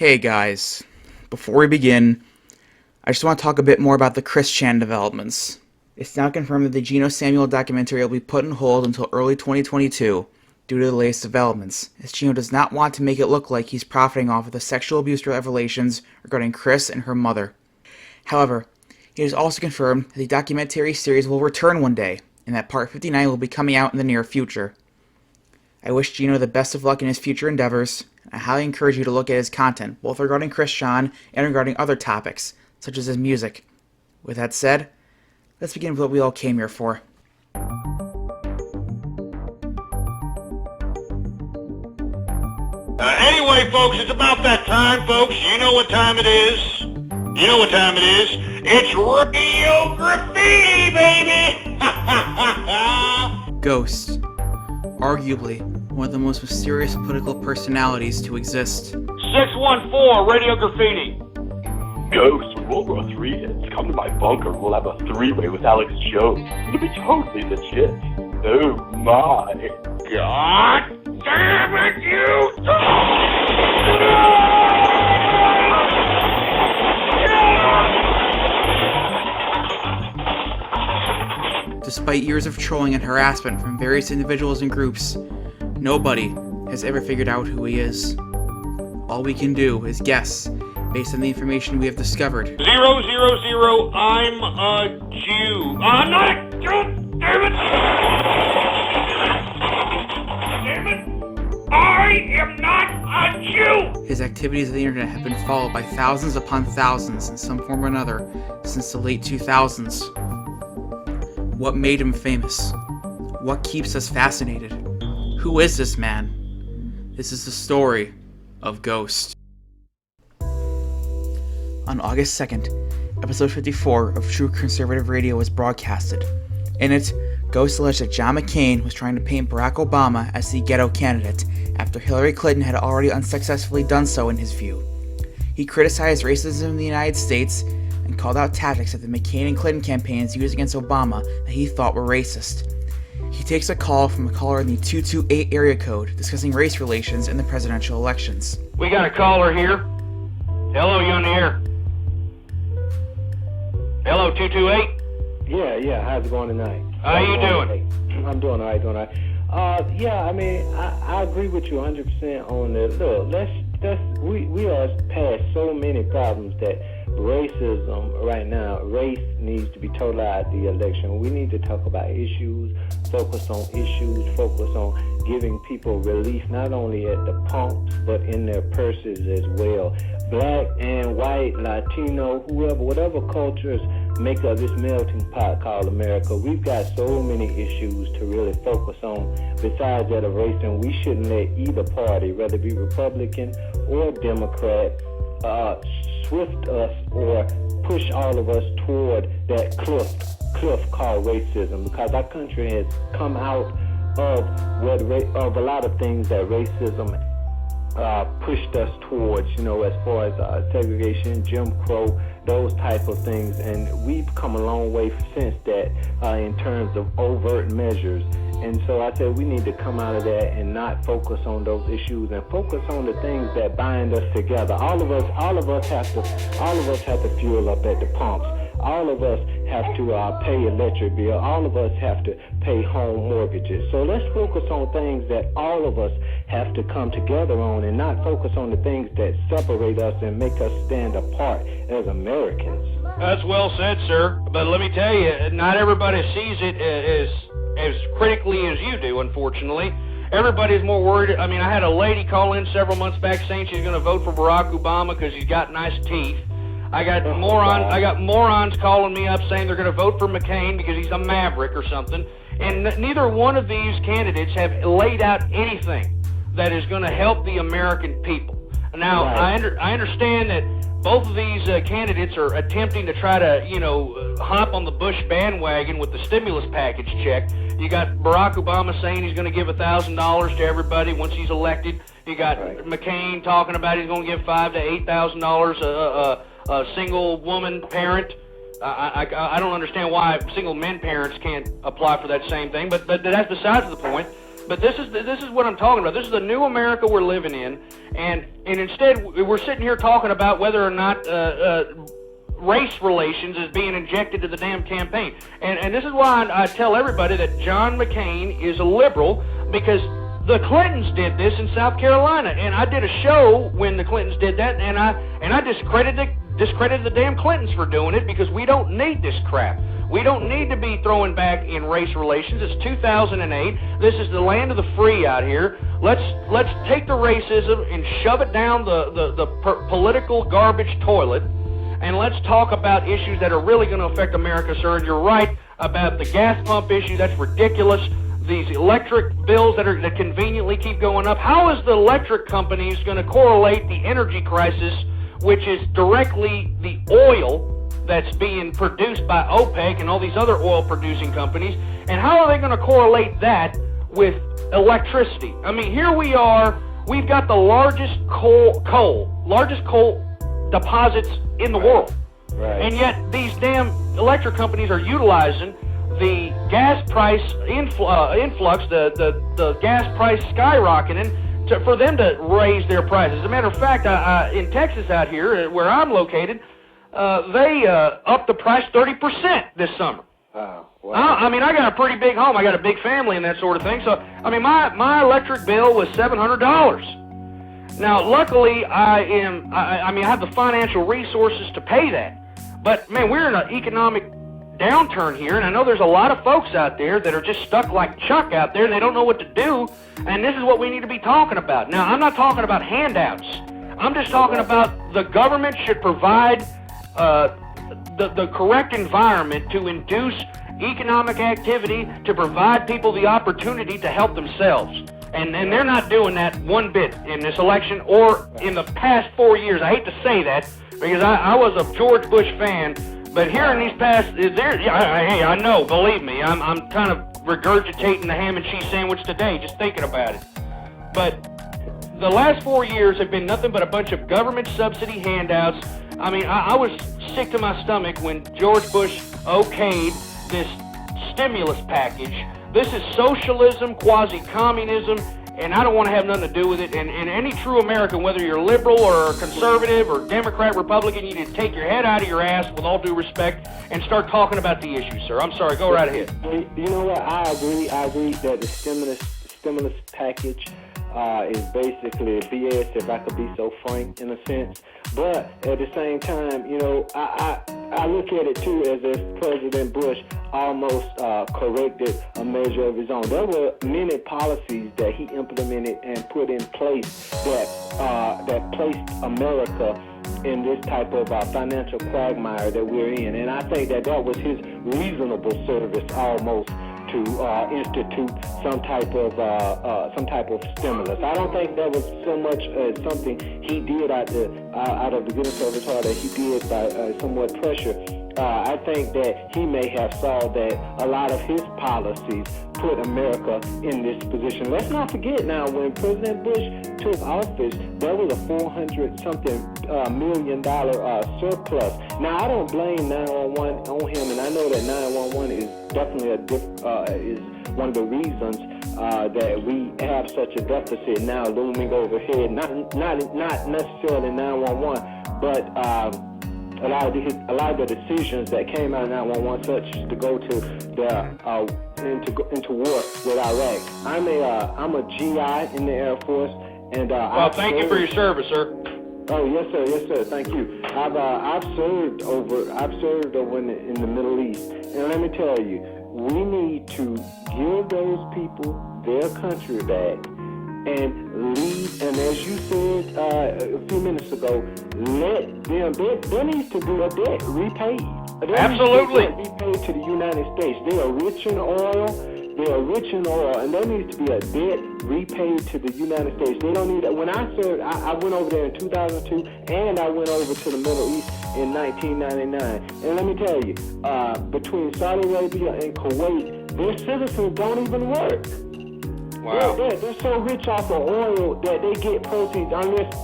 Hey guys, before we begin, I just want to talk a bit more about the Chris Chan developments. It's now confirmed that the GenoSamuel documentary will be put on hold until early 2022 due to the latest developments, as Geno does not want to make it look like he's profiting off of the sexual abuse revelations regarding Chris and her mother. However, it is also confirmed that the documentary series will return one day, and that Part 59 will be coming out in the near future. I wish Geno the best of luck in his future endeavors. I highly encourage you to look at his content, both regarding Chris Chan and regarding other topics, such as his music. With that said, let's begin with what we all came here for. Anyway, folks, it's about that time, folks. You know what time it is. You know what time it is. It's Radio Graffiti, baby! Ghost. Arguably one of the most mysterious political personalities to exist. 614, Radio Graffiti. Ghost, when World War III hits, come to my bunker. We'll have a three-way with Alex Jones. It'll be totally legit. Oh my. God damn it, you! Despite years of trolling and harassment from various individuals and groups, nobody has ever figured out who he is. All we can do is guess, based on the information we have discovered. 000, I'm a Jew. I'm not a Jew! Damn it! Damn it! I am not a Jew! His activities on the internet have been followed by thousands upon thousands in some form or another since the late 2000s. What made him famous? What keeps us fascinated? Who is this man? This is the story of Ghost. On August 2nd, episode 54 of True Conservative Radio was broadcasted. In it, Ghost alleged that John McCain was trying to paint Barack Obama as the ghetto candidate after Hillary Clinton had already unsuccessfully done so in his view. He criticized racism in the United States and called out tactics that the McCain and Clinton campaigns used against Obama that he thought were racist. He takes a call from a caller in the 228 area code discussing race relations in the presidential elections. We got a caller here. Hello, you on the air? Hello, 228? Yeah, how's it going tonight? How you doing? I'm doing all right. I agree with you 100% on that. Look, we are past so many problems that racism right now, race needs to be totally out of the election. We need to talk about issues, focus on giving people relief, not only at the pumps, but in their purses as well. Black and white, Latino, whoever, whatever cultures make up this melting pot called America, we've got so many issues to really focus on besides that of race, and we shouldn't let either party, whether it be Republican or Democrat, swift us or push all of us toward that cliff called racism, because our country has come out of a lot of things that racism pushed us towards, as far as segregation, Jim Crow, those type of things, and we've come a long way since that in terms of overt measures. And so I said we need to come out of that and not focus on those issues and focus on the things that bind us together. All of us have to fuel up at the pumps. All of us have to pay electric bill. All of us have to pay home mortgages. So let's focus on things that all of us have to come together on and not focus on the things that separate us and make us stand apart as Americans. That's well said, sir. But let me tell you, not everybody sees it as critically as you do, unfortunately. Everybody's more worried. I had a lady call in several months back saying she's going to vote for Barack Obama because he's got nice teeth. I got morons calling me up saying they're going to vote for McCain because he's a maverick or something. And neither one of these candidates have laid out anything that is going to help the American people. Now, right. I understand that both of these candidates are attempting to try to, hop on the Bush bandwagon with the stimulus package check. You got Barack Obama saying he's going to give $1,000 to everybody once he's elected. You got McCain talking about he's going to give $5,000 to $8,000 a single woman parent. I don't understand why single men parents can't apply for that same thing, but that's besides the point. But this is what I'm talking about. This is the new America we're living in, and instead we're sitting here talking about whether or not race relations is being injected to the damn campaign. And this is why I tell everybody that John McCain is a liberal, because the Clintons did this in South Carolina, and I did a show when the Clintons did that, and I discredited the damn Clintons for doing it, because we don't need this crap. We don't need to be throwing back in race relations. It's 2008. This is the land of the free out here. Let's take the racism and shove it down the political garbage toilet, and let's talk about issues that are really going to affect America, sir. And you're right about the gas pump issue. That's ridiculous. These electric bills that conveniently keep going up. How is the electric companies going to correlate the energy crisis, which is directly the oil that's being produced by OPEC and all these other oil-producing companies, and how are they going to correlate that with electricity? I mean, here we are, we've got the largest coal deposits in the world, and yet these damn electric companies are utilizing the gas price influx, the gas price skyrocketing, for them to raise their prices. As a matter of fact, in Texas out here, where I'm located, they upped the price 30% this summer. Wow. I mean, I got a pretty big home. I got a big family and that sort of thing. So, I mean, my electric bill was $700. Now, luckily, I have the financial resources to pay that. But, man, we're in an economic downturn here, and I know there's a lot of folks out there that are just stuck like Chuck out there, and they don't know what to do, and this is what we need to be talking about. Now, I'm not talking about handouts. I'm just talking about the government should provide the correct environment to induce economic activity, to provide people the opportunity to help themselves. And they're not doing that one bit in this election or in the past 4 years. I hate to say that, because I was a George Bush fan, but here in these past, hey, I know, believe me, I'm kind of regurgitating the ham and cheese sandwich today, just thinking about it. But the last 4 years have been nothing but a bunch of government subsidy handouts. I mean, I was sick to my stomach when George Bush okayed this stimulus package. This is socialism, quasi-communism, and I don't want to have nothing to do with it. And any true American, whether you're liberal or conservative or Democrat, Republican, you need to take your head out of your ass, with all due respect, and start talking about the issues, sir. I'm sorry, go right ahead. You know what? I agree that the stimulus package is basically BS, if I could be so frank, in a sense. But at the same time, you know, I look at it too as if President Bush almost corrected a measure of his own. There were many policies that he implemented and put in place that placed America in this type of financial quagmire that we're in. And I think that was his reasonable service almost to institute some type of stimulus. I don't think that was so much something he did out of the goodness of his heart, that he did by somewhat pressure. I think that he may have saw that a lot of his policies put America in this position. Let's not forget now, when President Bush took office, there was a $400-something million surplus. Now, I don't blame 911 on him, and I know that 911 is definitely is one of the reasons that we have such a deficit now looming overhead. Not necessarily 911, but a lot of the decisions that came out of 911, such as to go to into war with Iraq. I'm a GI in the Air Force, and thank you for your service, sir. Oh, yes, sir. Thank you. I've served over in the Middle East, and let me tell you, we need to give those people their country back and leave. And as you said a few minutes ago, let them. There needs to be a debt repaid. Absolutely. Repaid to the United States. They are rich in oil. And there needs to be a debt repaid to the United States. They don't need that. When I served, I went over there in 2002, and I went over to the Middle East in 1999. And let me tell you, between Saudi Arabia and Kuwait, their citizens don't even work. Wow. They're so rich off of oil that they get proceeds unless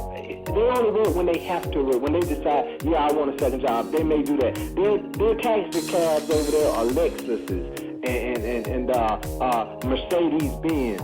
they only work when they have to work. When they decide, I want a second job, they may do that. Their taxi cabs over there are Lexuses and Mercedes-Benz.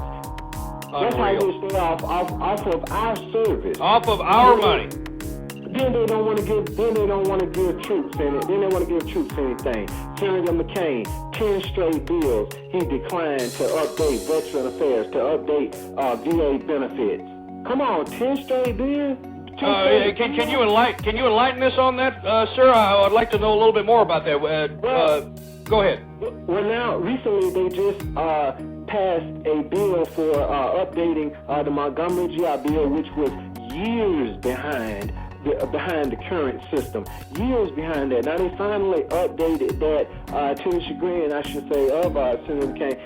That's how we stay off of our service. Off of our money. Then they don't want to give. Then they don't want to give troops any. Then they want to give troops anything. Senator McCain, 10 straight bills. He declined to update Veteran Affairs, to update VA benefits. Come on, 10 straight bills. Can you enlighten us on that, sir? I'd like to know a little bit more about that. Go ahead. Well, now recently they just passed a bill for updating the Montgomery GI Bill, which was years behind the current system, years behind that. Now they finally updated that to the chagrin, I should say, of Senator McCain.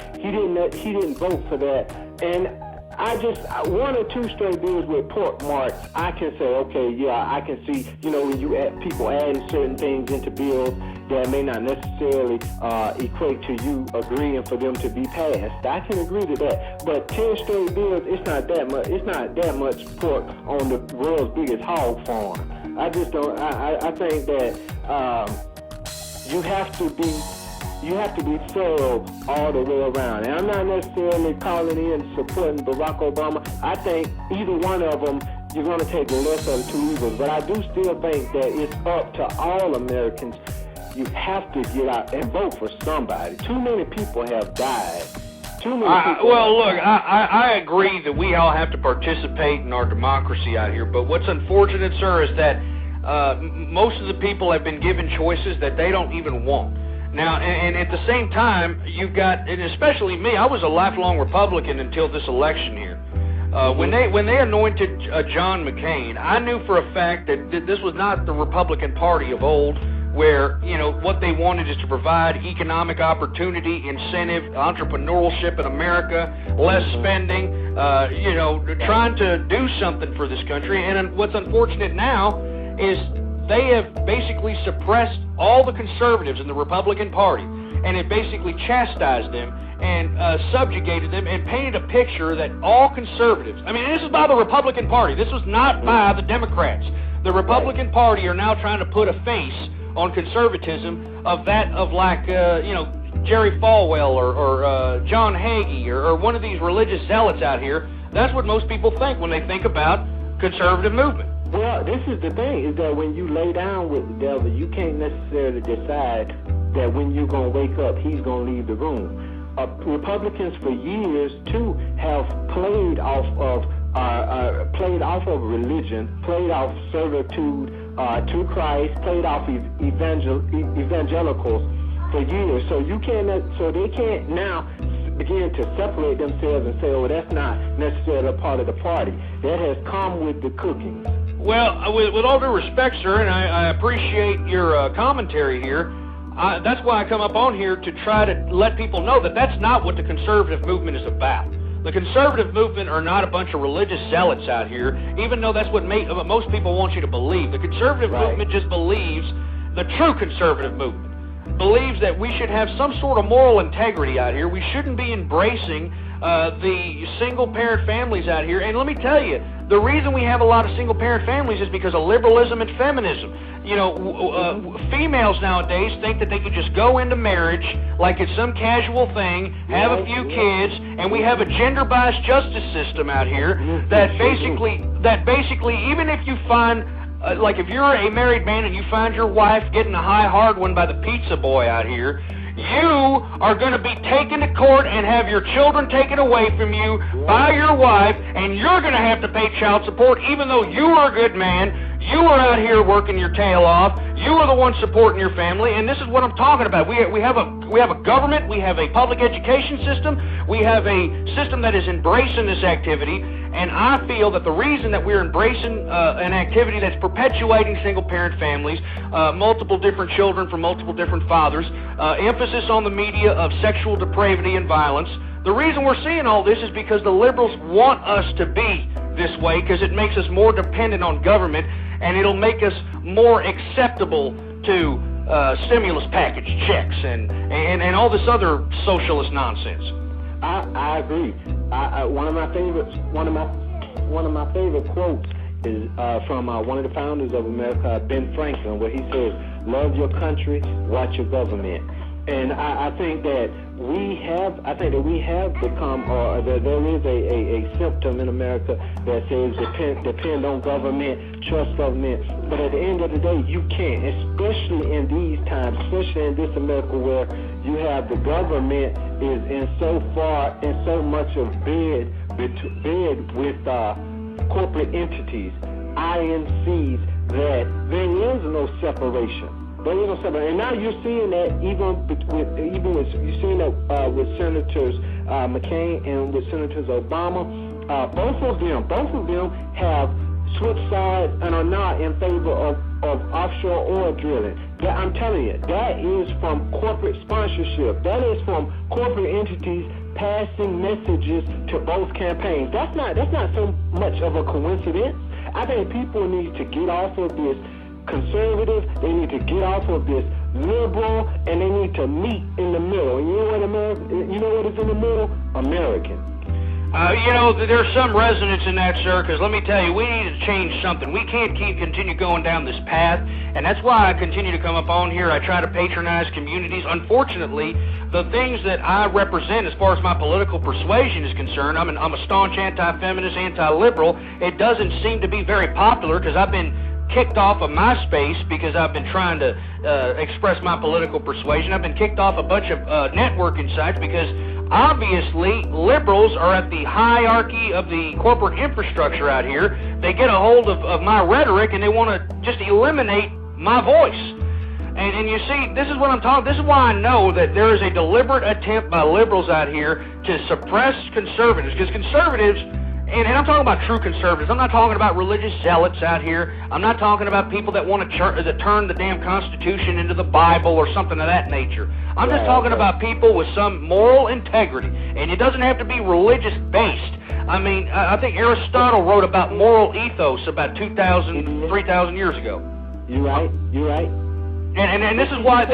He didn't vote for that, and one or two straight bills with pork marks, I can say, okay, yeah, I can see, when you add people adding certain things into bills that may not necessarily equate to you agreeing for them to be passed. I can agree to that. But 10 straight bills, it's not that much. It's not that much pork on the world's biggest hog farm. I just don't. I think that you have to be thorough all the way around. And I'm not necessarily calling in supporting Barack Obama. I think either one of them, you're going to take the lesser of the two evils. But I do still think that it's up to all Americans. You have to get out and vote for somebody. Too many people have died. I agree that we all have to participate in our democracy out here. But what's unfortunate, sir, is that most of the people have been given choices that they don't even want. Now, and at the same time, you've got, and especially me, I was a lifelong Republican until this election here. When they anointed John McCain, I knew for a fact that this was not the Republican Party of old, where, what they wanted is to provide economic opportunity, incentive, entrepreneurship in America, less spending, trying to do something for this country. And what's unfortunate now is they have basically suppressed all the conservatives in the Republican Party, and have basically chastised them and subjugated them and painted a picture that all conservatives, this is by the Republican Party, this was not by the Democrats. The Republican Party are now trying to put a face on conservatism of Jerry Falwell or John Hagee or one of these religious zealots out here. That's what most people think when they think about conservative movement. Well, this is the thing, is that when you lay down with the devil, you can't necessarily decide that when you're going to wake up, he's going to leave the room. Republicans for years, too, have played off of religion, played off servitude to Christ, played off evangelicals for years. So they can't now begin to separate themselves and say, oh, that's not necessarily a part of the party. That has come with the cooking. Well, with all due respect, sir, and I appreciate your commentary here, that's why I come up on here to try to let people know that that's not what the conservative movement is about. The conservative movement are not a bunch of religious zealots out here, even though that's what most people want you to believe. The conservative movement just believes, the true conservative movement, believes that we should have some sort of moral integrity out here. We shouldn't be embracing the single-parent families out here. And let me tell you, the reason we have a lot of single-parent families is because of liberalism and feminism. Females nowadays think that they could just go into marriage like it's some casual thing, have a few kids, and we have a gender-biased justice system out here that basically, even if you find, if you're a married man and you find your wife getting a high hard one by the pizza boy out here, you are going to be taken to court and have your children taken away from you by your wife, and you're going to have to pay child support even though you are a good man. You are out here working your tail off. You are the one supporting your family, and this is what I'm talking about. We have a government. We have a public education system. We have a system that is embracing this activity, and I feel that the reason that we're embracing an activity that's perpetuating single-parent families, multiple different children from multiple different fathers, emphasis on the media of sexual depravity and violence, the reason we're seeing all this is because the liberals want us to be this way, because it makes us more dependent on government, and it'll make us more acceptable to stimulus package checks and all this other socialist nonsense. I agree. One of my favorite quotes is from one of the founders of America, Ben Franklin, where he says, "Love your country, watch your government." And I think that we have become, or there is a symptom in America that says depend on government, trust government. But at the end of the day, you can't, especially in these times, especially in this America where you have the government is in so much of bed with corporate entities, INCs, that there is no separation. And now you're seeing that you're seeing that with Senators McCain and with Senators Obama. Both of them have switched sides and are not in favor of offshore oil drilling. I'm telling you, that is from corporate sponsorship. That is from corporate entities passing messages to both campaigns. That's not so much of a coincidence. I think people need to get off of this conservative, they need to get off of this liberal, and they need to meet in the middle. And you know what is in the middle? American. There's some resonance in that, sir, because let me tell you, we need to change something. We can't continue going down this path, and that's why I continue to come up on here. I try to patronize communities. Unfortunately, the things that I represent as far as my political persuasion is concerned, I'm a staunch anti-feminist, anti-liberal. It doesn't seem to be very popular because I've been kicked off of MySpace because I've been trying to express my political persuasion. I've been kicked off a bunch of networking sites because obviously liberals are at the hierarchy of the corporate infrastructure out here. They get a hold of my rhetoric and they want to just eliminate my voice. And you see, this is what I'm talking. This is why I know that there is a deliberate attempt by liberals out here to suppress conservatives, because conservatives, and I'm talking about true conservatives. I'm not talking about religious zealots out here. I'm not talking about people that want to turn the damn Constitution into the Bible or something of that nature. I'm just talking about people with some moral integrity, and it doesn't have to be religious-based. I mean, I think Aristotle wrote about moral ethos about 2,000, 3,000 years ago. You're right. And this is why.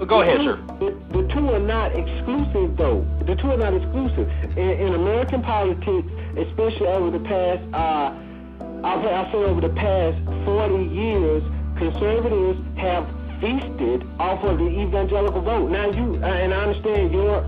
Go ahead, sir. The two are not exclusive, though. The two are not exclusive. In American politics, especially over the past, I'll say over the past 40 years, conservatives have feasted off of the evangelical vote. Now, and I understand your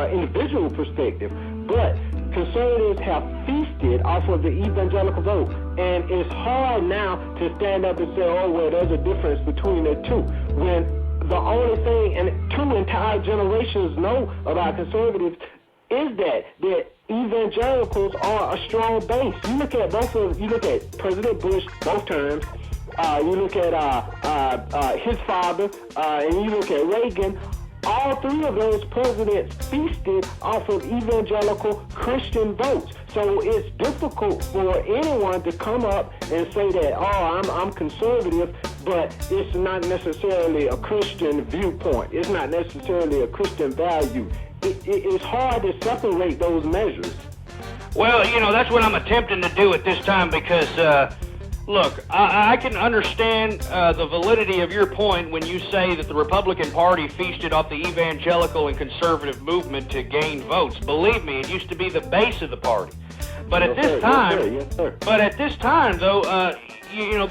individual perspective, but conservatives have feasted off of the evangelical vote, and it's hard now to stand up and say, oh, well, there's a difference between the two, when the only thing, and two entire generations know about conservatives, is that evangelicals are a strong base. You look at President Bush both terms, you look at his father, and you look at Reagan. All three of those presidents feasted off of evangelical Christian votes. So it's difficult for anyone to come up and say that, oh, I'm conservative, but it's not necessarily a Christian viewpoint. It's not necessarily a Christian value. It's hard to separate those measures. Well, that's what I'm attempting to do at this time because, look, I can understand the validity of your point when you say that the Republican Party feasted off the evangelical and conservative movement to gain votes. Believe me, it used to be the base of the party. But at this time, though,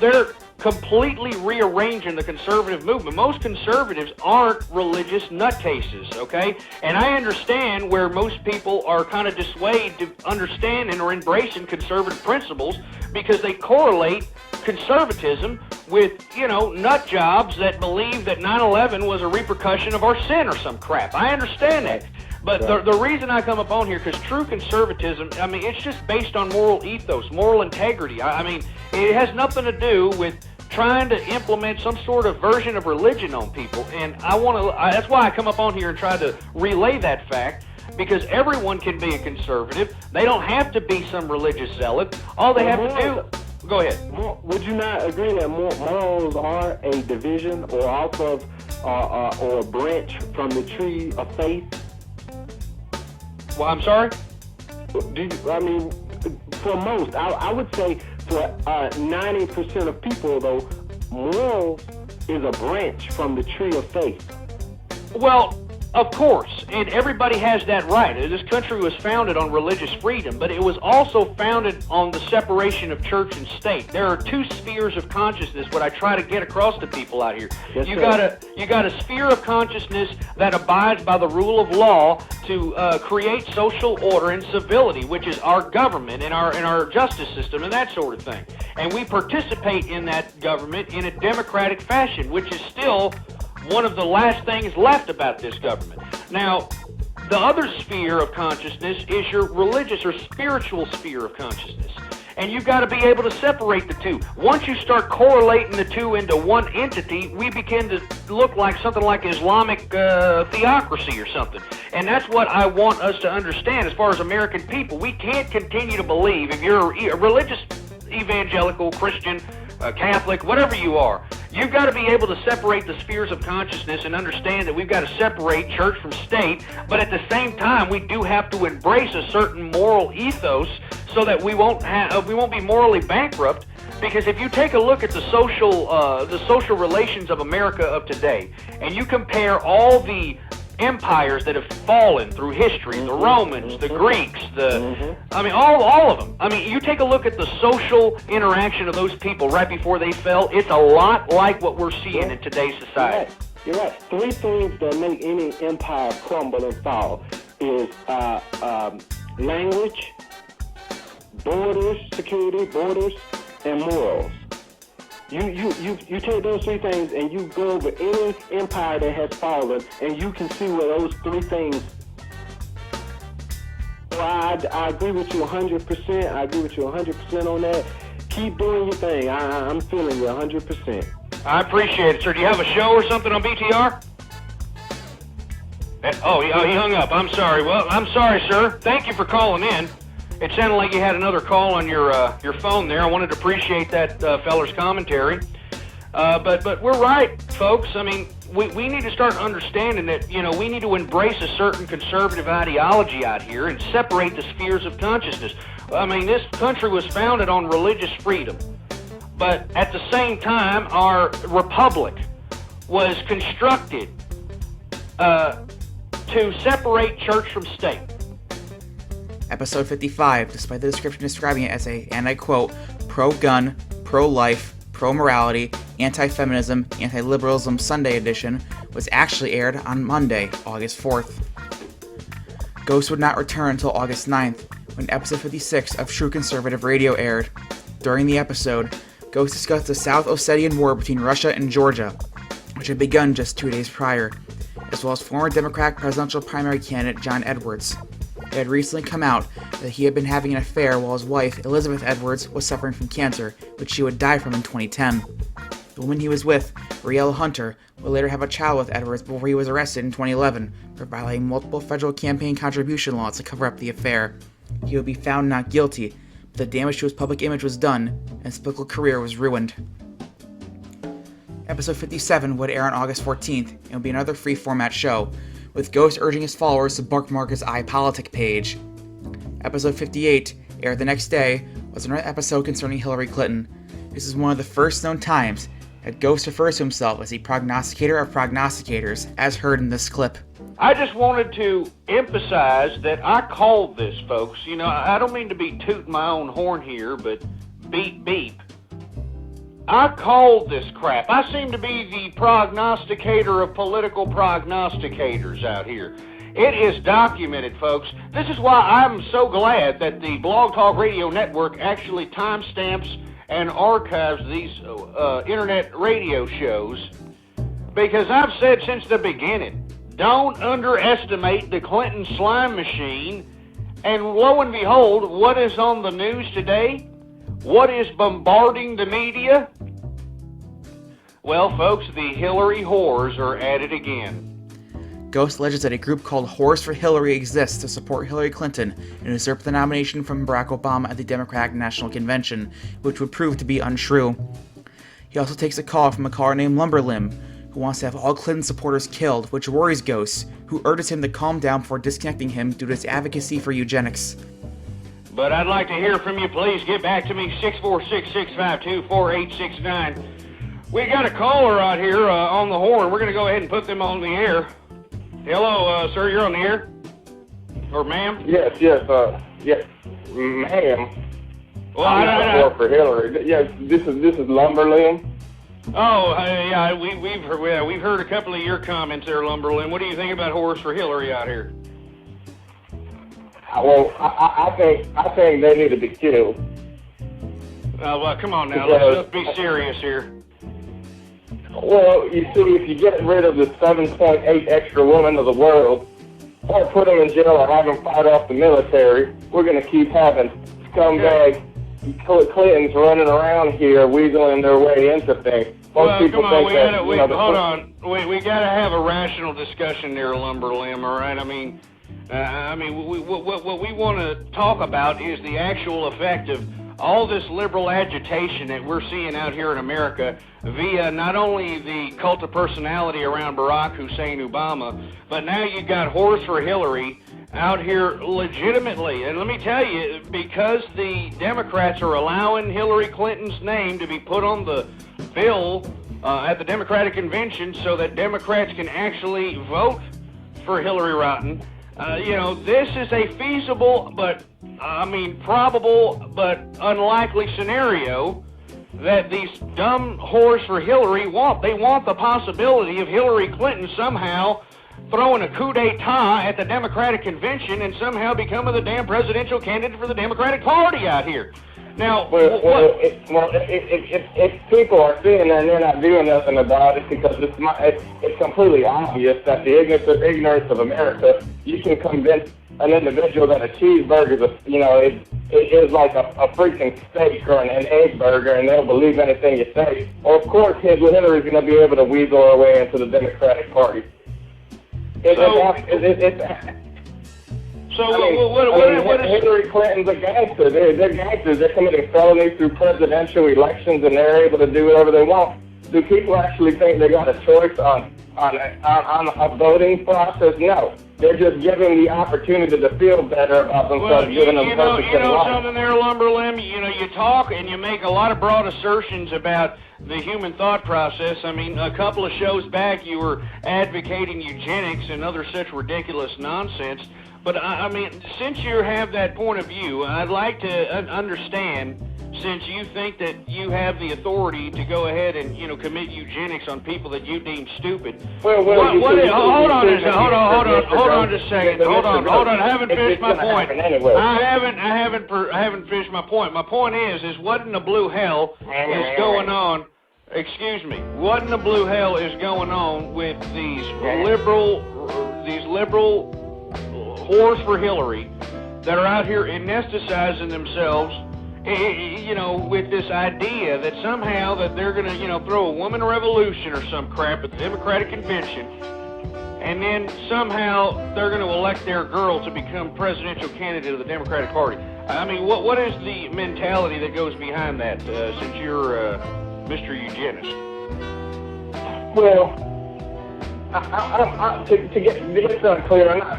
they're completely rearranging the conservative movement. Most conservatives aren't religious nutcases, okay? And I understand where most people are kind of dissuaded to understanding or embracing conservative principles because they correlate conservatism with, nut jobs that believe that 9/11 was a repercussion of our sin or some crap. I understand that. But the reason I come up on here, because true conservatism, I mean, it's just based on moral ethos, moral integrity. I mean, it has nothing to do with trying to implement some sort of version of religion on people. And that's why I come up on here and try to relay that fact, because everyone can be a conservative. They don't have to be some religious zealot. All they have to do... Go ahead. Would you not agree that morals are a division or off of or a branch from the tree of faith? Well, I'm sorry? For most, I would say for 90% of people, though, morals is a branch from the tree of faith. Well, Of course, and everybody has that right. This country was founded on religious freedom, but it was also founded on the separation of church and state. There are two spheres of consciousness, what I try to get across to people out here. Yes, you sir. got a sphere of consciousness that abides by the rule of law to create social order and civility, which is our government and our justice system and that sort of thing. And we participate in that government in a democratic fashion, which is still one of the last things left about this government. Now, the other sphere of consciousness is your religious or spiritual sphere of consciousness. And you've got to be able to separate the two. Once you start correlating the two into one entity, we begin to look like something like Islamic theocracy or something. And that's what I want us to understand as far as American people. We can't continue to believe, if you're a religious, evangelical, Christian, Catholic, whatever you are, you've got to be able to separate the spheres of consciousness and understand that we've got to separate church from state, but at the same time, we do have to embrace a certain moral ethos so that we won't be morally bankrupt. Because if you take a look at the social relations of America of today, and you compare all the empires that have fallen through history, the Romans, the Greeks, all of them. I mean, you take a look at the social interaction of those people right before they fell, it's a lot like what we're seeing in today's society. You're right. Three things that make any empire crumble and fall is language, borders, and morals. You take those three things and you go over any empire that has fallen, and you can see where those three things. Well, I agree with you 100%. I agree with you 100% on that. Keep doing your thing. I'm feeling you 100%. I appreciate it, sir. Do you have a show or something on BTR? Oh, he hung up. I'm sorry. Well, I'm sorry, sir. Thank you for calling in. It sounded like you had another call on your phone there. I wanted to appreciate that feller's commentary. But we're right, folks. I mean, we need to start understanding that, we need to embrace a certain conservative ideology out here and separate the spheres of consciousness. I mean, this country was founded on religious freedom. But at the same time, our republic was constructed to separate church from state. Episode 55, despite the description describing it as a, and I quote, pro-gun, pro-life, pro-morality, anti-feminism, anti-liberalism Sunday edition, was actually aired on Monday, August 4th. Ghost would not return until August 9th, when episode 56 of True Conservative Radio aired. During the episode, Ghost discussed the South Ossetian War between Russia and Georgia, which had begun just 2 days prior, as well as former Democratic presidential primary candidate John Edwards. It had recently come out that he had been having an affair while his wife, Elizabeth Edwards, was suffering from cancer, which she would die from in 2010. The woman he was with, Riella Hunter, would later have a child with Edwards before he was arrested in 2011 for violating multiple federal campaign contribution laws to cover up the affair. He would be found not guilty, but the damage to his public image was done, and his political career was ruined. Episode 57 would air on August 14th, and would be another free-format show, with Ghost urging his followers to bookmark his iPolitic page. Episode 58, aired the next day, was another episode concerning Hillary Clinton. This is one of the first known times that Ghost refers to himself as the prognosticator of prognosticators, as heard in this clip. I just wanted to emphasize that I called this, folks. I don't mean to be tooting my own horn here, but beep beep. I called this crap. I seem to be the prognosticator of political prognosticators out here. It is documented, folks. This is why I'm so glad that the Blog Talk Radio Network actually timestamps and archives these internet radio shows, because I've said since the beginning, don't underestimate the Clinton slime machine. And lo and behold, what is on the news today? What is bombarding the media? Well, folks, the Hillary whores are at it again. Ghost alleges that a group called Whores for Hillary exists to support Hillary Clinton and usurp the nomination from Barack Obama at the Democratic National Convention, which would prove to be untrue. He also takes a call from a caller named Lumberlimb, who wants to have all Clinton supporters killed, which worries Ghost, who urges him to calm down before disconnecting him due to his advocacy for eugenics. But I'd like to hear from you. Please get back to me, 646-652-4869. We got a caller out here on the horn. We're going to go ahead and put them on the air. Hello, sir, you're on the air? Or ma'am? Yes, ma'am. Well, I'm not for Hillary. Yes, this is Lumberland. Oh, yeah, we've heard a couple of your comments there, Lumberland. What do you think about Horse for Hillary out here? Well, I think they need to be killed. Well, come on now, let's be serious here. Well, you see, if you get rid of the 7.8 extra women of the world, or put them in jail or have them fight off the military, we're going to keep having scumbag Clintons running around here weaseling their way into things. Most people come on, think hold on. We got to have a rational discussion there, Lumberlim, all right? What we want to talk about is the actual effect of all this liberal agitation that we're seeing out here in America via not only the cult of personality around Barack Hussein Obama, but now you got Horse for Hillary out here legitimately. And let me tell you, because the Democrats are allowing Hillary Clinton's name to be put on the bill at the Democratic convention so that Democrats can actually vote for Hillary Rotten, this is a feasible but probable but unlikely scenario that these dumb whores for Hillary want. They want the possibility of Hillary Clinton somehow throwing a coup d'etat at the Democratic convention and somehow becoming the damn presidential candidate for the Democratic Party out here. Now, if people are seeing that and they're not doing nothing about it because it's completely obvious that the ignorance of America, you can convince an individual that a cheeseburger is like a freaking steak or an egg burger, and they'll believe anything you say. Or of course, Hillary's going to be able to weasel her way into the Democratic Party. Hillary Clinton's a gangster. They're gangsters. They're committing felonies through presidential elections, and they're able to do whatever they want. Do people actually think they got a choice on a voting process? No. They're just giving the opportunity to feel better about themselves, giving them purpose in life. Something there, Lumberlim, you talk and you make a lot of broad assertions about the human thought process. A couple of shows back you were advocating eugenics and other such ridiculous nonsense. But, since you have that point of view, I'd like to understand, since you think that you have the authority to go ahead and, commit eugenics on people that you deem stupid. Hold on just a second. Hold on. I haven't finished my point. I haven't finished my point. My point is what in the blue hell is going on? Excuse me. What in the blue hell is going on with these liberal whores for Hillary that are out here anesthetizing themselves, with this idea that somehow that they're going to, throw a woman revolution or some crap at the Democratic convention, and then somehow they're going to elect their girl to become presidential candidate of the Democratic Party. What is the mentality that goes behind that, since you're Mr. Eugenist? Well, to get this unclear, I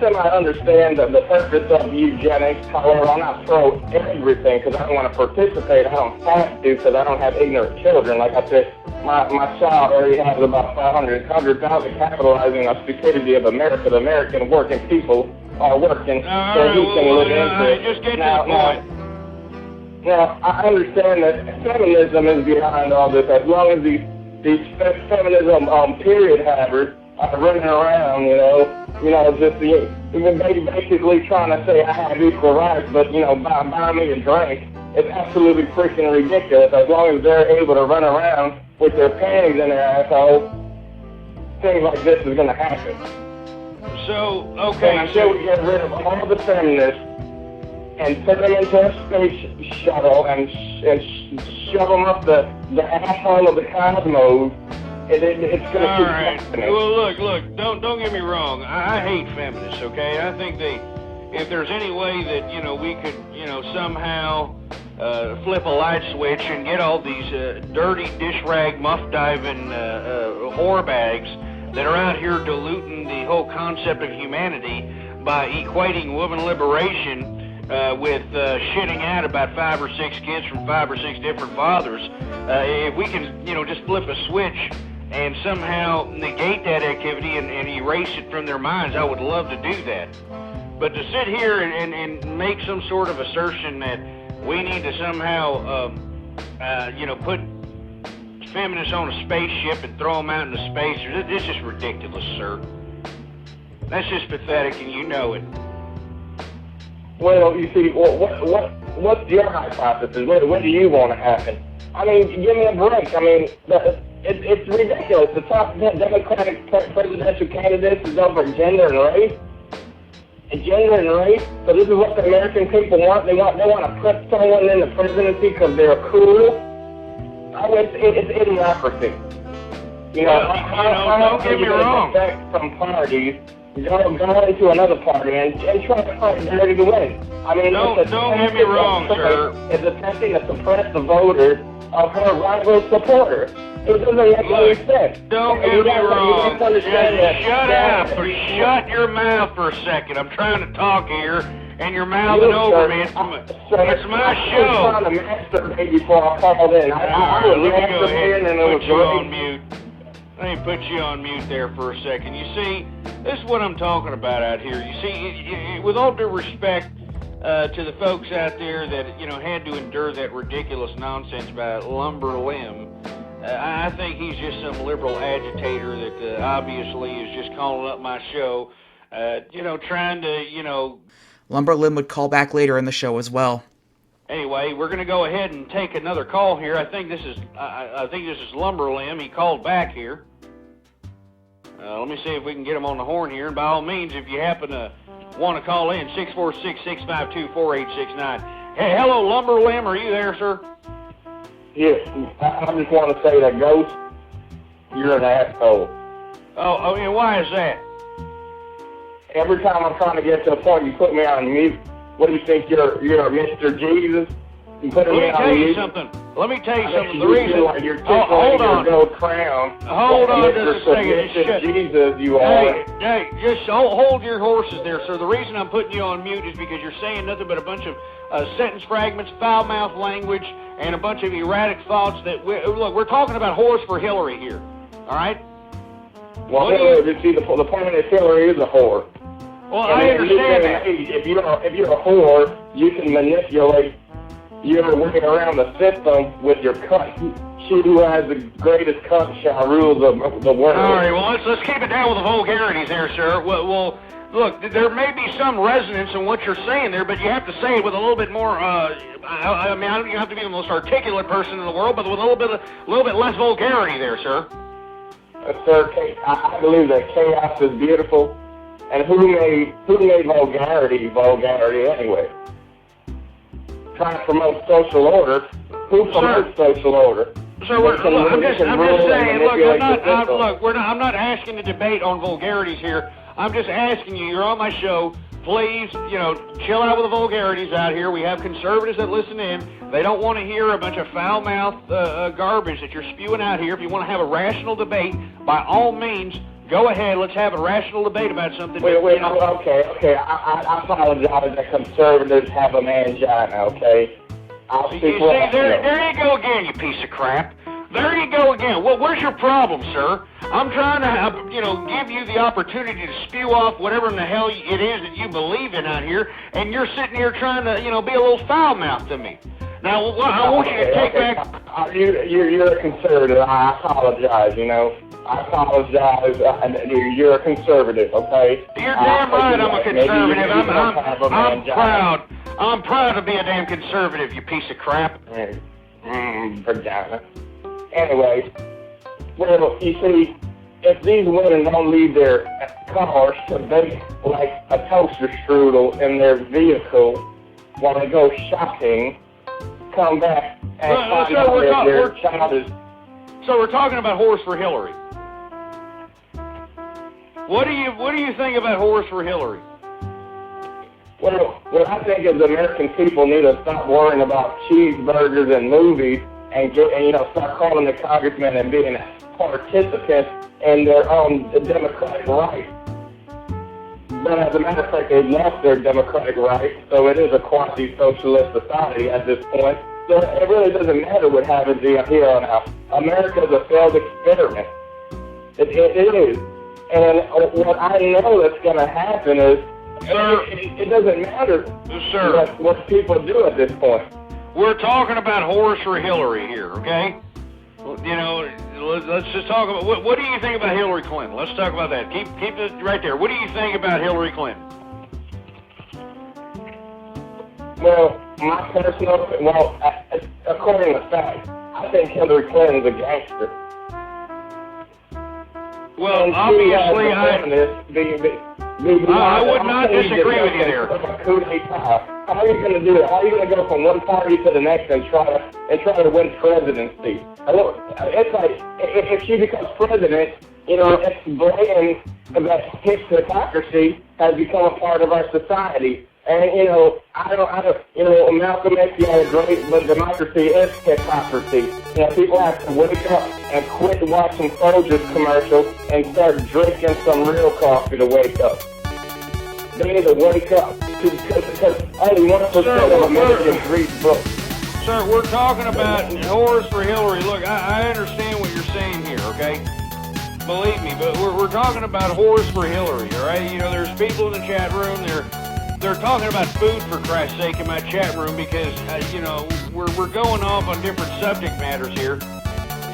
semi-understand the purpose of eugenics. However, I'm not pro everything because I don't want to participate. I don't have to because I don't have ignorant children. Like I said, my child already has about 100,000 capitalizing on stupidity of America. The American working people are working so he can live into it. Just get to the point. Now, I understand that feminism is behind all this. As long as these feminism period havers are running around, basically trying to say I have equal rights, but buy me a drink. It's absolutely freaking ridiculous. As long as they're able to run around with their panties in their asshole, things like this is going to happen. So, okay. And until we get rid of all the feminists and put them into a space shuttle and shove them up the asshole of the cosmos, it's going to keep happening. Well, look, don't get me wrong. I hate feminists, okay? I think if there's any way that, we could, somehow flip a light switch and get all these dirty dish rag muff diving whore bags that are out here diluting the whole concept of humanity by equating woman liberation with shitting out about 5 or 6 kids from 5 or 6 different fathers. If we can, just flip a switch and somehow negate that activity and erase it from their minds, I would love to do that. But to sit here and make some sort of assertion that we need to somehow, put feminists on a spaceship and throw them out into space, this is ridiculous, sir. That's just pathetic, and you know it. Well, you see, what's your hypothesis? What do you want to happen? I mean, give me a break. I mean, it's ridiculous. The top Democratic presidential candidates is over gender and race. Gender and race. So this is what the American people want. They want to put someone in the presidency because they're cool. Oh, it's idiocracy. Don't get me wrong. From parties, go into another party and try to fight dirty to win. I mean, don't get me wrong, sir. It's attempting to suppress the voters of her rival supporters. It doesn't make any sense. Don't get me wrong. Shut your mouth for a second. I'm trying to talk here, and you're mouthing over me. It's my show. I was trying to masturbate before I called in. I was masturbating and it was put you on mute. Let me put you on mute there for a second. You see, this is what I'm talking about out here. You see, with all due respect to the folks out there that had to endure that ridiculous nonsense by Lumber Limb, I think he's just some liberal agitator that obviously is just calling up my show, trying to, Lumber Limb would call back later in the show as well. Anyway, we're going to go ahead and take another call here. I think this is Lumber Limb. He called back here. Let me see if we can get him on the horn here. And by all means, if you happen to want to call in, 646-652-4869. Hey, hello, Lumber Limb. Are you there, sir? Yes. I just want to say that, Ghost, you're an asshole. Oh, and why is that? Every time I'm trying to get to a point, you put me on mute. What do you think? You're Mr. Jesus? You put me on mute? Let me tell you something. The reason. Hold on. Hold on just a second. Jesus, you are. Hey, just hold your horses there, sir. The reason I'm putting you on mute is because you're saying nothing but a bunch of sentence fragments, foul-mouthed language, and a bunch of erratic thoughts that we're talking about whores for Hillary here. All right? Well, the point is Hillary is a whore. Well, I understand that. If you're a whore, you can manipulate your way around the system with your cunt. She who has the greatest cunt shall rule the world. All right, well, let's keep it down with the vulgarities there, sir. Well, look, there may be some resonance in what you're saying there, but you have to say it with a little bit more. I don't even have to be the most articulate person in the world, but with a little bit less vulgarity there, sir. Sir, I believe that chaos is beautiful. And who made vulgarity anyway? Trying to promote social order. Who promotes social order? Sir, I'm just saying. I'm not asking to debate on vulgarities here. I'm just asking you. You're on my show. Please, chill out with the vulgarities out here. We have conservatives that listen in. They don't want to hear a bunch of foul-mouthed garbage that you're spewing out here. If you want to have a rational debate, by all means, go ahead. Let's have a rational debate about something. Okay. I apologize that conservatives have a mangina, okay? There you go again, you piece of crap. There you go again. Well, where's your problem, sir? I'm trying to, give you the opportunity to spew off whatever in the hell it is that you believe in out here, and you're sitting here trying to, be a little foul-mouthed to me. Now, I want you to take back... You're a conservative. I apologize, I apologize. You're a conservative, okay? You're damn right I'm a conservative. I'm proud. I'm proud to be a damn conservative, you piece of crap. Vagina. Anyway, well, you see, if these women don't leave their cars to bake like a toaster strudel in their vehicle while they go shopping, come back and find out that their child is... So we're talking about whores for Hillary. What do you think about whores for Hillary? Well, what I think is the American people need to stop worrying about cheeseburgers and movies and start calling the congressmen and being participants in their own democratic rights. But as a matter of fact, they've lost their democratic rights, so it is a quasi-socialist society at this point. So it really doesn't matter what happens here on out. America is a failed experiment. It is. And what I know that's going to happen is, it doesn't matter what people do at this point. We're talking about Horace or Hillary here, okay? You know, let's just talk about, what do you think about Hillary Clinton? Let's talk about that. Keep it right there. What do you think about Hillary Clinton? Well, according to facts, I think Hillary Clinton's a gangster. Well, obviously, I would not disagree with you there. How are you going to do it? How are you going to go from one party to the next and try to win presidency? It's like, if she becomes president, you know, it's blatant that hypocrisy has become a part of our society. And, you know, Malcolm X had a great, but democracy is hypocrisy. You know, people have to wake up and quit watching Folgers commercials and start drinking some real coffee to wake up. They need to wake up because only 1% of Americans read books. Sir, we're talking about Horace or Hillary. Look, I understand what you're saying here, okay? Believe me, but we're talking about Horace or Hillary, all right? You know, there's people in the chat room, they're talking about food, for Christ's sake, in my chat room because, you know, we're going off on different subject matters here.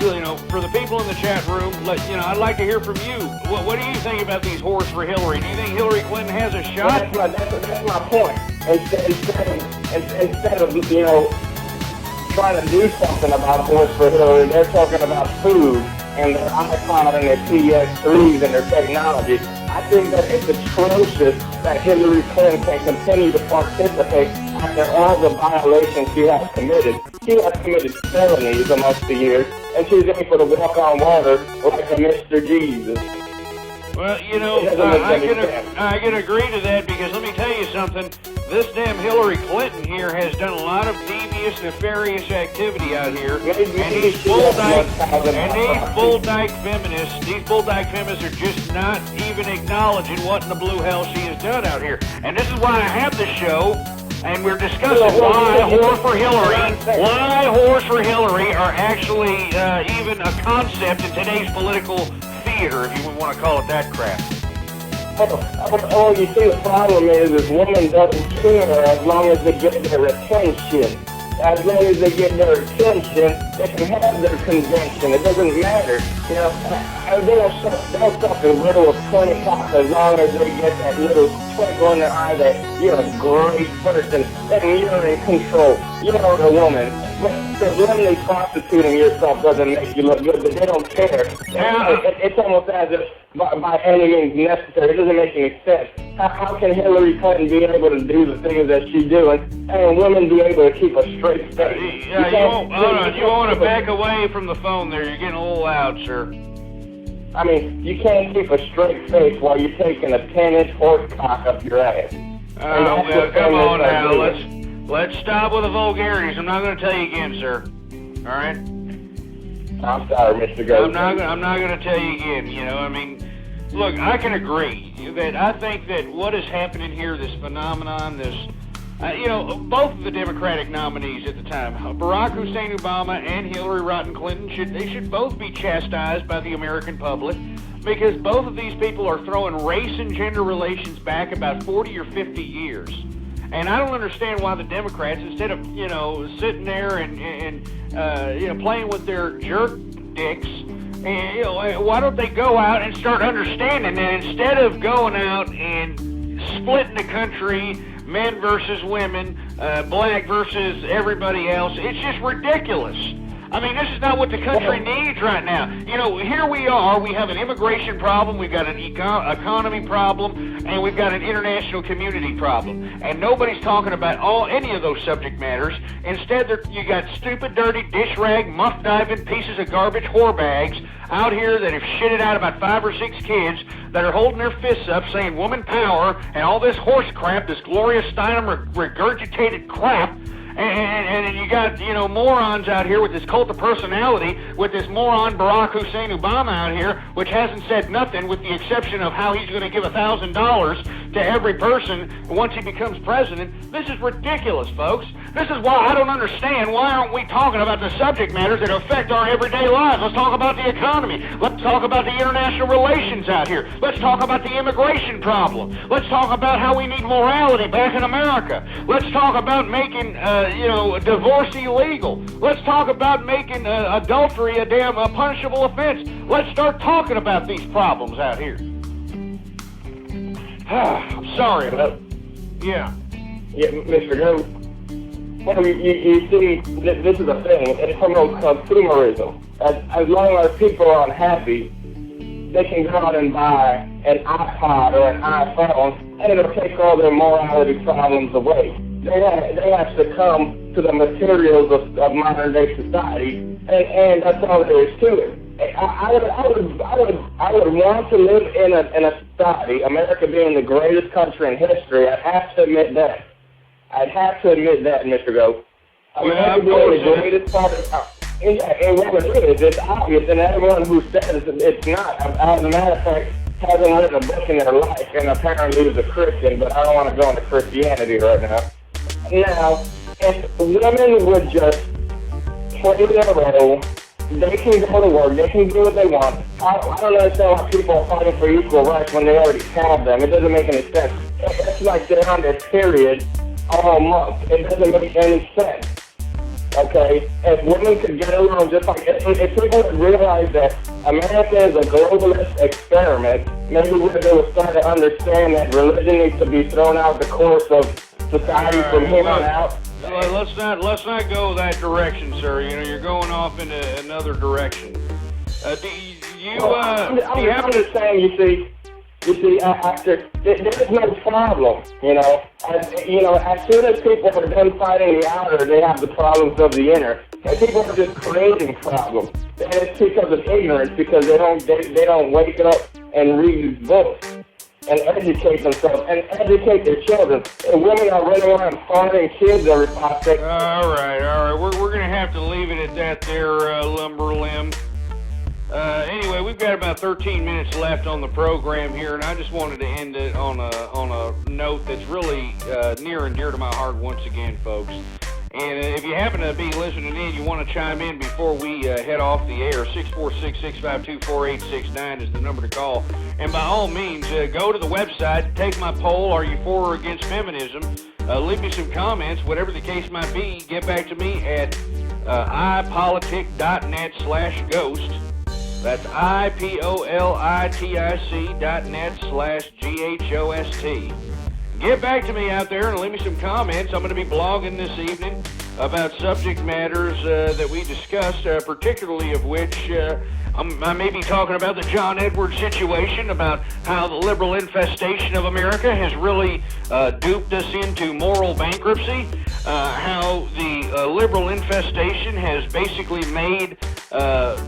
You know, for the people in the chat room, I'd like to hear from you. What do you think about these Horace for Hillary? Do you think Hillary Clinton has a shot? Well, that's my point. Instead of, you know, trying to do something about Horace for Hillary, they're talking about food and their iPod and their PS3s and their technology. I think that it's atrocious that Hillary Clinton can continue to participate after all the violations she has committed. She has committed felonies amongst the years, and she's able to walk on water like a Mr. Jesus. Well, you know, I can agree to that because let me tell you something. This damn Hillary Clinton here has done a lot of devious, nefarious activity out here. And these bull-dyke feminists are just not even acknowledging what in the blue hell she has done out here. And this is why I have the show, and we're discussing why Horace for Hillary are actually even a concept in today's political theater, if you want to call it that crap. Oh, you see, the problem is women doesn't care as long as they get their attention. As long as they get their attention, they can have their convention. It doesn't matter. You know, they'll suck a little of 20 cops as long as they get that little twinkle in their eye that you're a great person and you're in control. You're a woman. But suddenly prostituting yourself doesn't make you look good, but they don't care. It's almost as if by any means necessary. It doesn't make any sense. How can Hillary Clinton be able to do the things that she's doing and women be able to keep a straight face? Yeah, you want to back away from the phone there. You're getting a little loud, sir. I mean, you can't keep a straight face while you're taking a 10-inch horse cock up your ass. Well, come on now. Let's stop with the vulgarities. I'm not going to tell you again, sir. All right? I'm sorry, Mr. Ghost. I'm not going to tell you again. You know, I mean, look, I can agree that I think that what is happening here, this phenomenon, both of the Democratic nominees at the time, Barack Hussein Obama and Hillary Rodham Clinton, should both be chastised by the American public because both of these people are throwing race and gender relations back about 40 or 50 years. And I don't understand why the Democrats, instead of, sitting there and playing with their jerk dicks, why don't they go out and start understanding that instead of going out and splitting the country, men versus women, black versus everybody else, it's just ridiculous. I mean, this is not what the country needs right now. You know, here we are, we have an immigration problem, we've got an economy problem, and we've got an international community problem. And nobody's talking about any of those subject matters. Instead, you got stupid, dirty, dish rag, muff diving pieces of garbage whore bags out here that have shitted out about 5 or 6 kids that are holding their fists up saying woman power and all this horse crap, this Gloria Steinem regurgitated crap. And you got, morons out here with this cult of personality, with this moron Barack Hussein Obama out here, which hasn't said nothing with the exception of how he's going to give $1,000 to every person once he becomes president. This is ridiculous, folks. This is why I don't understand why aren't we talking about the subject matters that affect our everyday lives. Let's talk about the economy. Let's talk about the international relations out here. Let's talk about the immigration problem. Let's talk about how we need morality back in America. Let's talk about making, divorce illegal. Let's talk about making adultery a punishable offense. Let's start talking about these problems out here. I'm sorry. Yeah. Yeah, Mr. Goat. Well, you see, this is a thing. It promotes consumerism. As long as people are unhappy, they can go out and buy an iPod or an iPhone, and it'll take all their morality problems away. They have to come to the materials of modern-day society, and that's all there is to it. I would want to live in a society, America being the greatest country in history. I'd have to admit that. Mr. Goat. America being the greatest part of and what it is, it's obvious, and everyone who says it's not, as a matter of fact, hasn't written a book in their life, and apparently is a Christian, but I don't want to go into Christianity right now. Now, if women would just play their role, they can go to work, they can do what they want. I don't understand why people are fighting for equal rights when they already have them. It doesn't make any sense. It's like they're on this period all month. It doesn't make any sense. Okay? If women could get along just like, if people would realize that America is a globalist experiment, maybe they would start to understand that religion needs to be thrown out the course of society from here on out. Let's not go that direction, sir. You're going off in another direction. I'm just saying, you see, there's no problem, as soon as people are done fighting the outer, they have the problems of the inner. And people are just creating problems. And it's because of ignorance, because they don't wake up and read these books and educate themselves and educate their children. And women are running around fathering kids every 5 seconds. All right. We're going to have to leave it at that there, Lumberlimb. Anyway, we've got about 13 minutes left on the program here, and I just wanted to end it on a note that's really near and dear to my heart once again, folks. And if you happen to be listening in, you want to chime in before we head off the air, 646-652-4869 is the number to call. And by all means, go to the website, take my poll, are you for or against feminism? Leave me some comments, whatever the case might be. Get back to me at ipolitic.net/ghost. That's ipolitic.net/GHOST. Get back to me out there and leave me some comments. I'm going to be blogging this evening about subject matters that we discussed, particularly of which I may be talking about the John Edwards situation, about how the liberal infestation of America has really duped us into moral bankruptcy, how the liberal infestation has basically made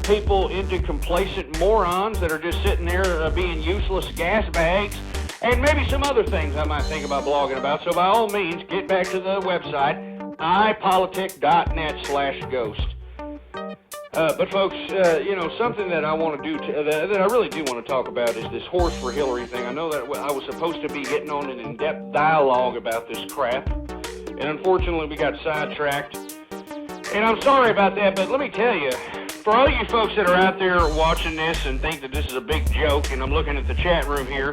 people into complacent morons that are just sitting there being useless gas bags, and maybe some other things I might think about blogging about. So by all means, get back to the website, ipolitic.net/ghost. But folks, something that I want to do, that I really do want to talk about is this horse for Hillary thing. I know that I was supposed to be getting on an in-depth dialogue about this crap, and unfortunately we got sidetracked. And I'm sorry about that, but let me tell you, for all you folks that are out there watching this and think that this is a big joke, and I'm looking at the chat room here,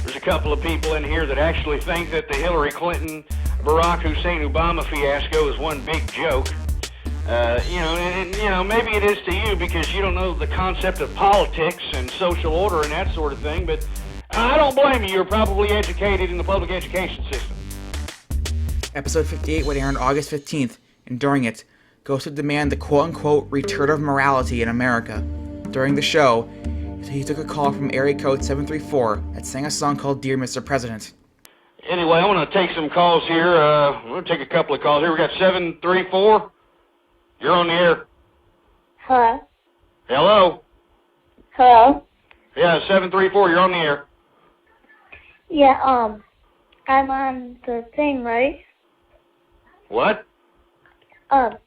there's a couple of people in here that actually think that the Hillary Clinton, Barack Hussein Obama fiasco is one big joke. Maybe it is to you because you don't know the concept of politics and social order and that sort of thing, but I don't blame you. You're probably educated in the public education system. Episode 58 would air on August 15th, and during it, Ghost would demand the quote-unquote return of morality in America. During the show, he took a call from area code 734 that sang a song called Dear Mr. President. Anyway, I want to take some calls here. I'm going to take a couple of calls here. We got 734. You're on the air. Hello? Hello? Hello? Yeah, 734, you're on the air. Yeah, I'm on the thing, right? What? I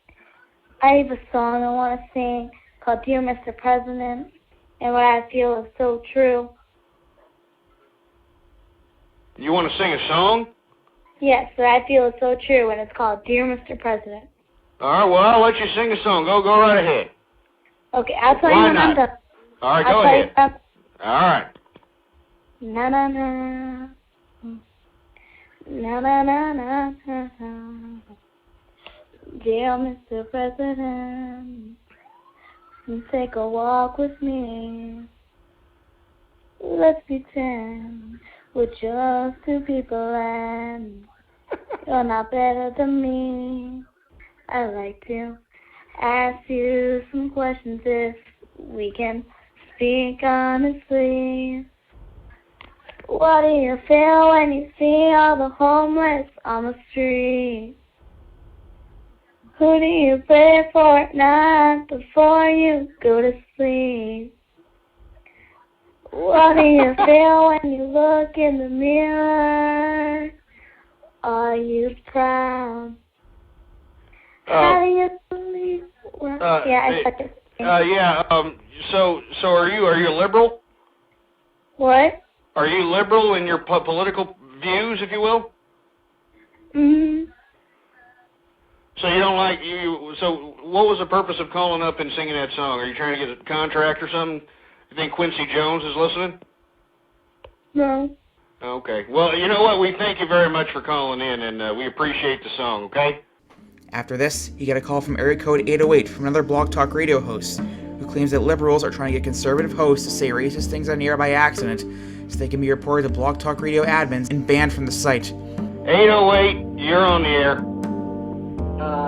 have a song I want to sing called Dear Mr. President, and what I feel is so true. You want to sing a song? Yes, but I feel it's so true, and it's called Dear Mr. President. All right, well, I'll let you sing a song. Go right ahead. Okay, I'll tell you Why when I'm not? done. All right, I'll go tell ahead. You All right. na na na. Na na na na na. Dear Mr. President, take a walk with me. Let's pretend we're just two people and you're not better than me. I'd like to ask you some questions if we can speak honestly. What do you feel when you see all the homeless on the street? Who do you pray for at night before you go to sleep? What do you feel when you look in the mirror? Are you proud? How do you believe? Well, I suck it. So are you a liberal? What? Are you liberal in your political views, if you will? Mm-hmm. So you don't like you? So what was the purpose of calling up and singing that song? Are you trying to get a contract or something? You think Quincy Jones is listening? No. Okay. Well, you know what? We thank you very much for calling in, and we appreciate the song. Okay. After this, he got a call from area code 808 from another Blog Talk Radio host, who claims that liberals are trying to get conservative hosts to say racist things on the air by accident, so they can be reported to Blog Talk Radio admins and banned from the site. 808, you're on the air.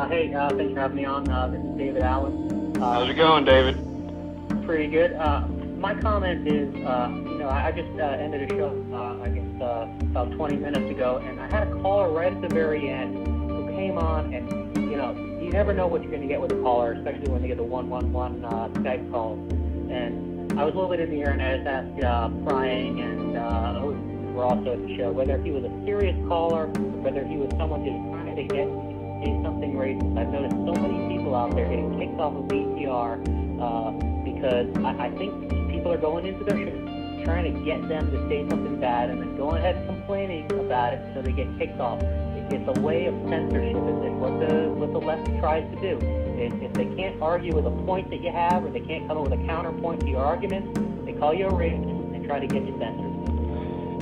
Hey, thanks for having me on. This is David Allen. How's it going, David? Pretty good. My comment is, I just ended a show, about 20 minutes ago, and I had a caller right at the very end who came on, and, you never know what you're going to get with a caller, especially when they get the 111 Skype calls. And I was a little bit in the air, and I just asked Prying and who were also at the show whether he was a serious caller, or whether he was someone just trying to get say something racist. I've noticed so many people out there getting kicked off of BTR because I think people are going into their show trying to get them to say something bad and then going ahead and complaining about it so they get kicked off. It's a way of censorship. It's what the left tries to do. If they can't argue with a point that you have, or they can't come up with a counterpoint to your arguments, they call you a racist and try to get you censored.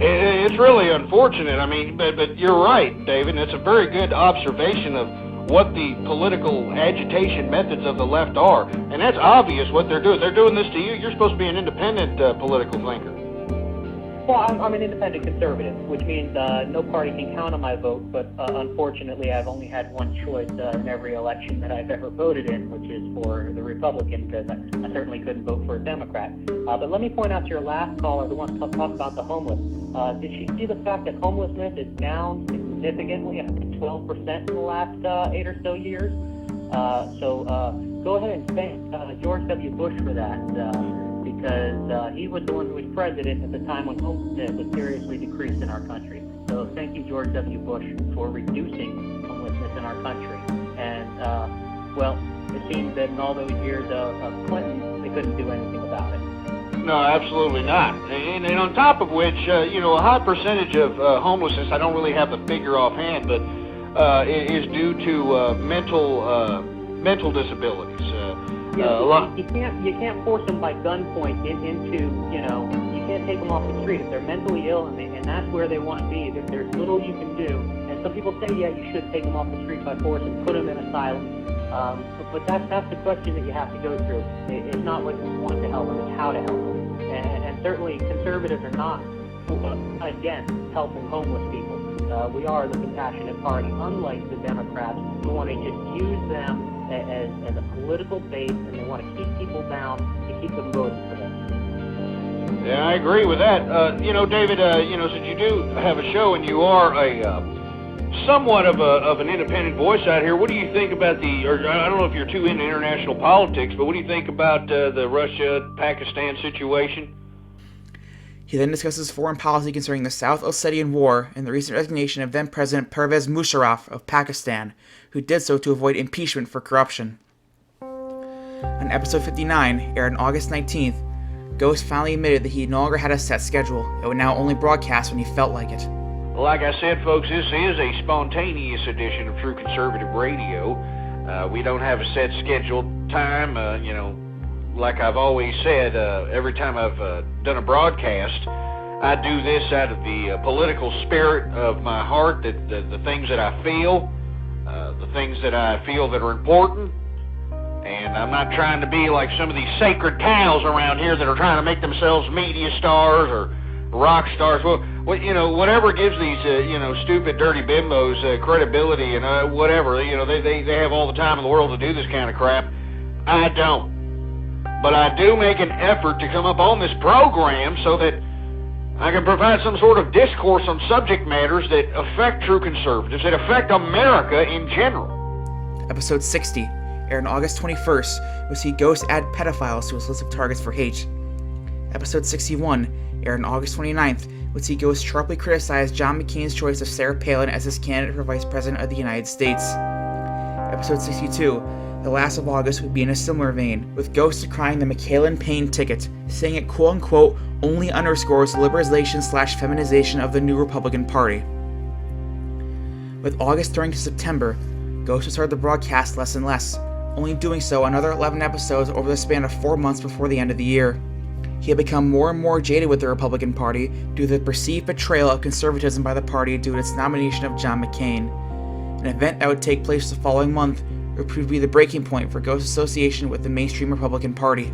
It's really unfortunate. I mean, but you're right, David. And it's a very good observation of what the political agitation methods of the left are. And that's obvious what they're doing. They're doing this to you. You're supposed to be an independent political thinker. Well, I'm an independent conservative, which means no party can count on my vote, but unfortunately I've only had one choice in every election that I've ever voted in, which is for the Republican, because I certainly couldn't vote for a Democrat. But let me point out to your last caller, the one who talked about the homeless. Did she see the fact that homelessness is down significantly, 12% in the last 8 or so years? So go ahead and thank George W. Bush for that. Because he was the one who was president at the time when homelessness was seriously decreased in our country. So thank you, George W. Bush, for reducing homelessness in our country. And, it seems that in all those years of Clinton, they couldn't do anything about it. No, absolutely not. And on top of which, a high percentage of homelessness, I don't really have the figure offhand, but is due to mental disabilities. You can't force them by gunpoint into, you can't take them off the street. If they're mentally ill and that's where they want to be, there's little you can do. And some people say, yeah, you should take them off the street by force and put them in asylum. But that's the question that you have to go through. It's not what you want to help them, it's how to help them. And certainly conservatives are not against helping homeless people. We are the compassionate party, unlike the Democrats who want to just use them as a political base, and they want to keep people down to keep them voting for them. Yeah, I agree with that. David, since you do have a show and you are a somewhat of an independent voice out here, what do you think about or I don't know if you're too into international politics, but what do you think about the Russia-Pakistan situation? He then discusses foreign policy concerning the South Ossetian War and the recent resignation of then-President Pervez Musharraf of Pakistan, who did so to avoid impeachment for corruption. On episode 59, aired on August 19th, Ghost finally admitted that he no longer had a set schedule and would now only broadcast when he felt like it. Like I said, folks, this is a spontaneous edition of True Conservative Radio. We don't have a set scheduled time. Like I've always said, every time I've done a broadcast, I do this out of the political spirit of my heart, the things that I feel, the things that I feel that are important. And I'm not trying to be like some of these sacred cows around here that are trying to make themselves media stars or rock stars. Well, whatever gives these, stupid, dirty bimbos credibility and whatever. They have all the time in the world to do this kind of crap. I don't. But I do make an effort to come up on this program so that I can provide some sort of discourse on subject matters that affect true conservatives, that affect America in general. Episode 60, aired on August 21st, would see ghosts add pedophiles to his list of targets for hate. Episode 61, aired on August 29th, would see ghosts sharply criticize John McCain's choice of Sarah Palin as his candidate for Vice President of the United States. Episode 62, the last of August, would be in a similar vein, with ghosts decrying the McCallan-Payne ticket, saying it quote-unquote only underscores the liberalization/feminization of the new Republican Party. With August turning to September, ghosts would start the broadcast less and less, only doing so another 11 episodes over the span of 4 months before the end of the year. He had become more and more jaded with the Republican Party due to the perceived betrayal of conservatism by the party due to its nomination of John McCain. An event that would take place the following month would prove to be the breaking point for Ghost's association with the mainstream Republican Party.